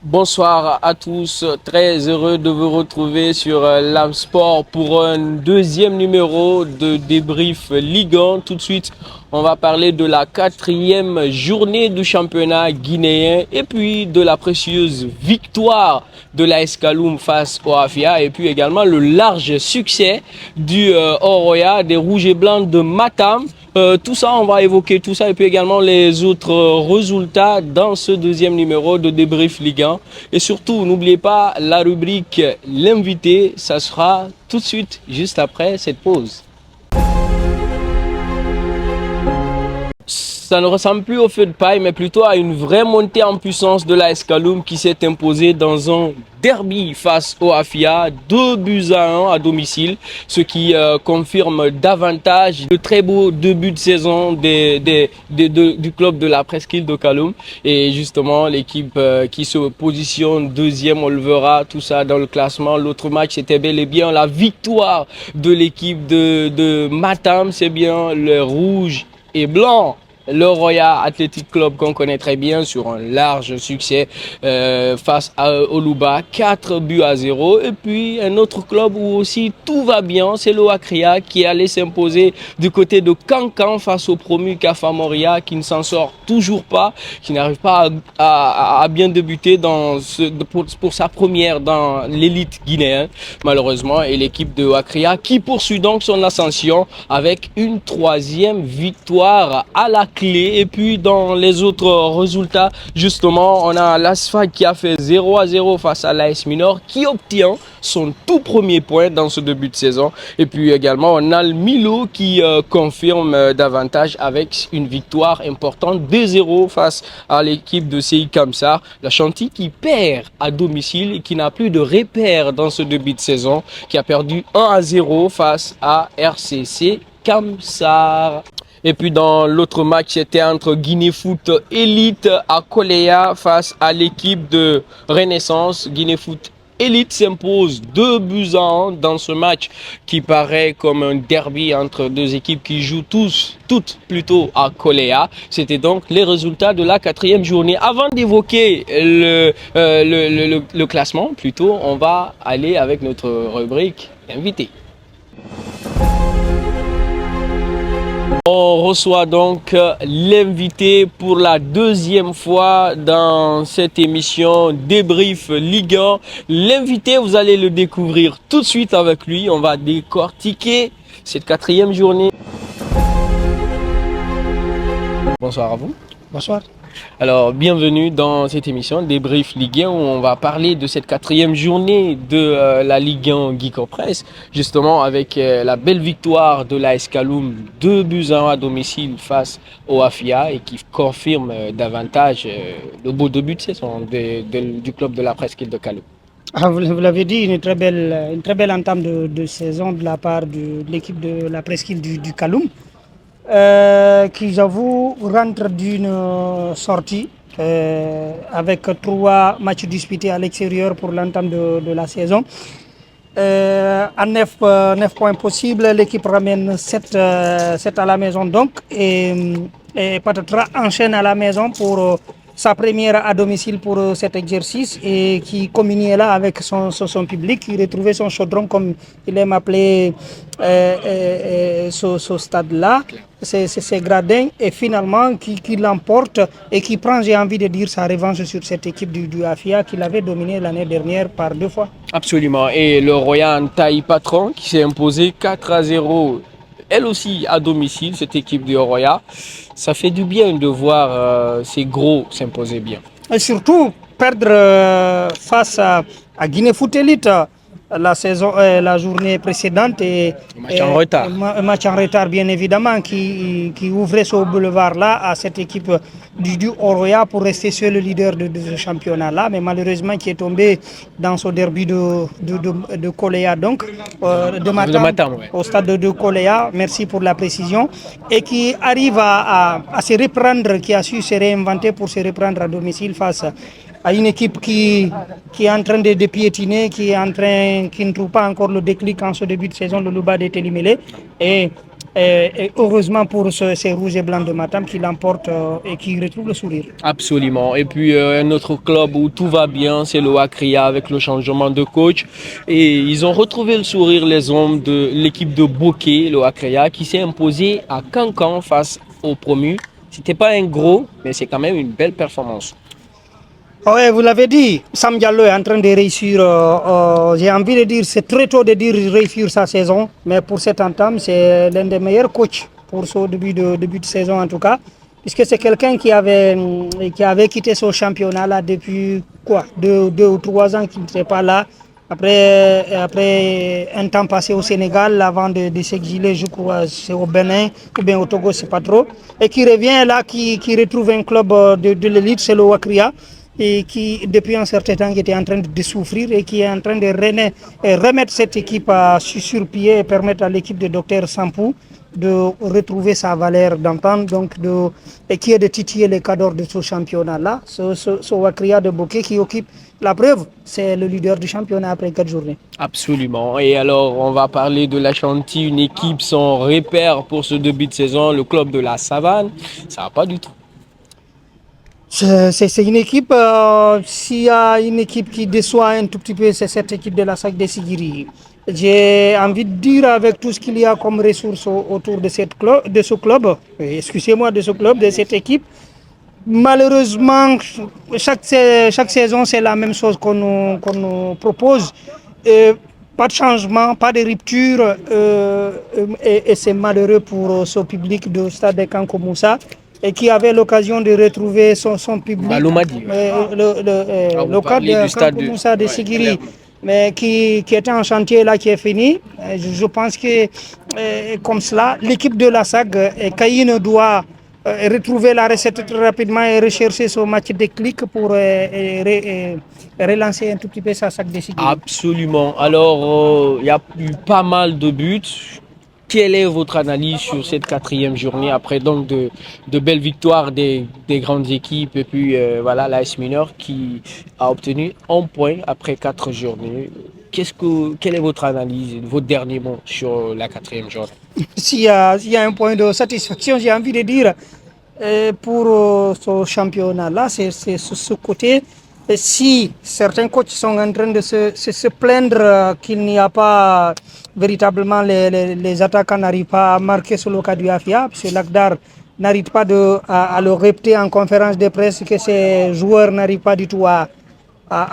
Bonsoir à tous, très heureux de vous retrouver sur LAM Sport pour un deuxième numéro de débrief Ligue 1. Tout de suite, on va parler de la quatrième journée du championnat guinéen et puis de la précieuse victoire de l'AS Kaloum face au Afia et puis également le large succès du Oroya des Rouges et Blancs de Matam. Tout ça, on va évoquer tout ça et puis également les autres résultats dans ce deuxième numéro de débrief Ligue 1. Et surtout, n'oubliez pas la rubrique l'invité, ça sera tout de suite juste après cette pause. Ça ne ressemble plus au feu de paille, mais plutôt à une vraie montée en puissance de l'AS Kaloum qui s'est imposée dans un derby face au Afia, 2-1 à domicile, ce qui confirme davantage le très beau début de saison du club de la presqu'île de Kaloum. Et justement, l'équipe qui se positionne deuxième, on le verra, tout ça dans le classement. L'autre match, c'était bel et bien la victoire de l'équipe de Matam, c'est bien le rouge et blanc. Le Roya Athletic Club qu'on connaît très bien sur un large succès face à Oluba, 4-0. Et puis un autre club où aussi tout va bien, c'est l'Oakria qui est allé s'imposer du côté de Cancan face au promu Kafa Moria qui ne s'en sort toujours pas, qui n'arrive pas à bien débuter pour sa première dans l'élite guinéenne malheureusement. Et l'équipe de Oakria qui poursuit donc son ascension avec une troisième victoire à la clé. Et puis dans les autres résultats, justement, on a l'Asfa qui a fait 0-0 face à l'AS Minor qui obtient son tout premier point dans ce début de saison. Et puis également, on a le Milo qui confirme davantage avec une victoire importante 2-0 face à l'équipe de CI Kamsar. La Chantilly qui perd à domicile et qui n'a plus de repères dans ce début de saison, qui a perdu 1-0 face à RCC Kamsar. Et puis dans l'autre match, c'était entre Guinée Foot Elite à Koléa face à l'équipe de Renaissance. Guinée Foot Elite s'impose 2-1 dans ce match qui paraît comme un derby entre deux équipes qui jouent toutes plutôt à Koléa. C'était donc les résultats de la quatrième journée. Avant d'évoquer le classement, plutôt, on va aller avec notre rubrique invité. On reçoit donc l'invité pour la deuxième fois dans cette émission Débrief Ligue 1. L'invité, vous allez le découvrir tout de suite avec lui. On va décortiquer cette quatrième journée. Bonsoir à vous. Bonsoir. Alors, bienvenue dans cette émission Débrief Ligue 1 où on va parler de cette quatrième journée de la Ligue 1 Geek Press, justement avec la belle victoire de l'AS Kaloum, 2-1 à domicile face au Afia et qui confirme davantage le beau début de saison du club de la presqu'île de Kaloum. Vous l'avez dit, une très belle entame de saison de la part de l'équipe de la presqu'île du Kaloum. Qui, j'avoue, rentre d'une sortie avec 3 matchs disputés à l'extérieur pour l'entame de la saison. À 9 points possibles, l'équipe ramène 7 à la maison donc et Patatra enchaîne à la maison pour sa première à domicile pour cet exercice et qui communiait là avec son public, qui retrouvait son chaudron comme il aime appeler ce stade-là, ces gradins, et finalement qui l'emporte et qui prend, j'ai envie de dire, sa revanche sur cette équipe du Afia qui l'avait dominé l'année dernière par 2 fois. Absolument, et le Royan Taï Patron qui s'est imposé 4-0, elle aussi à domicile, cette équipe du Roya. Ça fait du bien de voir ces gros s'imposer bien. Et surtout, perdre face à Guinée Foot Elite la journée précédente et un match en retard bien évidemment qui ouvrait ce boulevard là à cette équipe du Oroya pour rester seul le leader de ce championnat là, mais malheureusement qui est tombé dans ce derby de Koléa donc de Matam, ouais. Au stade de Koléa, merci pour la précision, et qui arrive à se reprendre, qui a su se réinventer pour se reprendre à domicile face à une équipe qui est en train de piétiner, qui ne trouve pas encore le déclic en ce début de saison, le Louba de Télimélé. Et Et heureusement pour ces rouges et blancs de Matam qui l'emportent et qui retrouvent le sourire. Absolument. Et puis un autre club où tout va bien, c'est le Wakria avec le changement de coach. Et ils ont retrouvé le sourire, les hommes de l'équipe de Bokeh, le Wakria, qui s'est imposé à Cancan face aux promus. C'était pas un gros, mais c'est quand même une belle performance. Oui, vous l'avez dit, Sam Diallo est en train de réussir. J'ai envie de dire, c'est très tôt de dire réussir sa saison, mais pour cette entame, c'est l'un des meilleurs coachs pour ce début de saison en tout cas, puisque c'est quelqu'un qui avait quitté son championnat là depuis quoi, 2 ou 3 ans qu'il n'était pas là. Après un temps passé au Sénégal, avant de s'exiler, je crois, c'est au Bénin ou bien au Togo, c'est pas trop, et qui revient là, qui retrouve un club de l'élite, c'est le Wakria, et qui, depuis un certain temps, était en train de souffrir et qui est en train de remettre cette équipe sur pied et permettre à l'équipe de Dr Sampou de retrouver sa valeur d'antan, donc et qui est de titiller les cadres de ce championnat-là. Ce Wakria de Bokeh qui occupe la preuve, c'est le leader du championnat après 4 journées. Absolument. Et alors, on va parler de l'Ashanti, une équipe sans repère pour ce début de saison, le club de la Savane. Ça va pas du tout. C'est une équipe, s'il y a une équipe qui déçoit un tout petit peu, c'est cette équipe de la SAC de Sigiri. J'ai envie de dire, avec tout ce qu'il y a comme ressources autour de ce club, excusez-moi, de ce club, de cette équipe, malheureusement, chaque saison, c'est la même chose qu'on nous propose. Pas de changement, pas de rupture, et c'est malheureux pour ce public du stade de Kanko Moussa et qui avait l'occasion de retrouver son public, le cadre de Kanko Moussa de Sigiri, mais qui était en chantier là, qui est fini. Je pense que comme cela, l'équipe de la SAG, Caïne doit retrouver la recette très rapidement et rechercher son match de clic pour relancer un tout petit peu sa SAG de Sigiri. Absolument. Alors, il y a eu pas mal de buts. Quelle est votre analyse sur cette 4e journée après donc de belles victoires des grandes équipes et puis voilà l'AS Mineur qui a obtenu 1 point après 4 journées. Quelle est votre analyse, votre dernier mot sur la 4e journée? S'il y a un point de satisfaction, j'ai envie de dire pour ce championnat-là, c'est ce côté. Et si certains coachs sont en train de se plaindre qu'il n'y a pas véritablement les attaquants n'arrivent pas à marquer sur le cas du Afia, parce que l'Agdar n'arrive pas à le répéter en conférence de presse que ces joueurs n'arrivent pas du tout à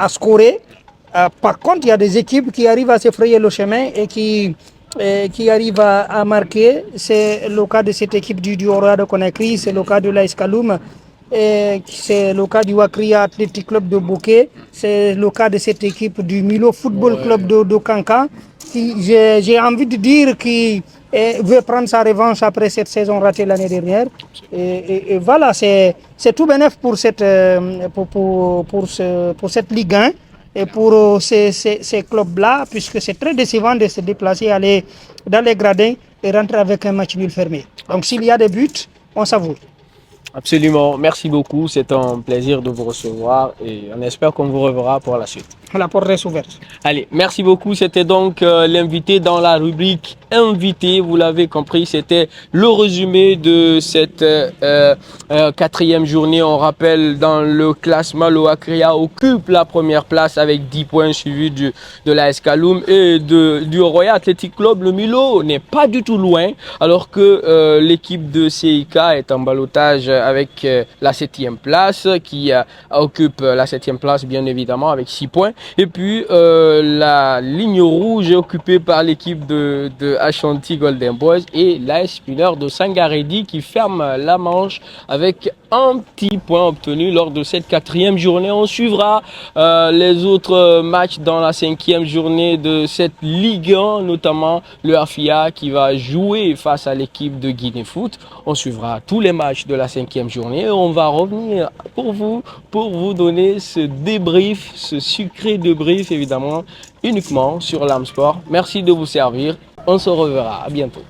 scorer. Par contre, il y a des équipes qui arrivent à se frayer le chemin et qui arrivent à marquer. C'est le cas de cette équipe du Oroya de Conakry, c'est le cas de l'AS Kaloum, c'est le cas du Wakria Athletic Club de Bokeh, c'est le cas de cette équipe du Milo Football Club de Cancan, qui, j'ai envie de dire, qui veut prendre sa revanche après cette saison ratée l'année dernière. Et voilà, c'est tout bénef pour cette Ligue 1 et pour ces clubs-là, puisque c'est très décevant de se déplacer, aller dans les gradins et rentrer avec un match nul fermé. Donc s'il y a des buts, on savoure. Absolument, merci beaucoup, c'est un plaisir de vous recevoir et on espère qu'on vous reverra pour la suite. La porte reste ouverte. Allez, merci beaucoup, c'était donc l'invité dans la rubrique invité, vous l'avez compris, c'était le résumé de cette 4e journée. On rappelle, dans le classement, le Wakria occupe la première place avec 10 points, suivi de l'AS Kaloum et du Oroya Athletic Club. Le Milo n'est pas du tout loin, alors que l'équipe de CIK est en ballottage avec la 7e place, qui occupe la 7e place bien évidemment avec 6 points. Et puis la ligne rouge est occupée par l'équipe de Ashanti Golden Boys et l'AS Mineur de Sangaredi qui ferme la manche avec un petit point obtenu lors de cette 4e journée. On suivra les autres matchs dans la 5e journée de cette Ligue 1, notamment le Afia qui va jouer face à l'équipe de Guinée Foot. On suivra tous les matchs de la 5e journée et on va revenir pour vous donner ce débrief, ce sucré débrief évidemment uniquement sur l'Am Sport. Merci de vous servir. On se reverra. À bientôt.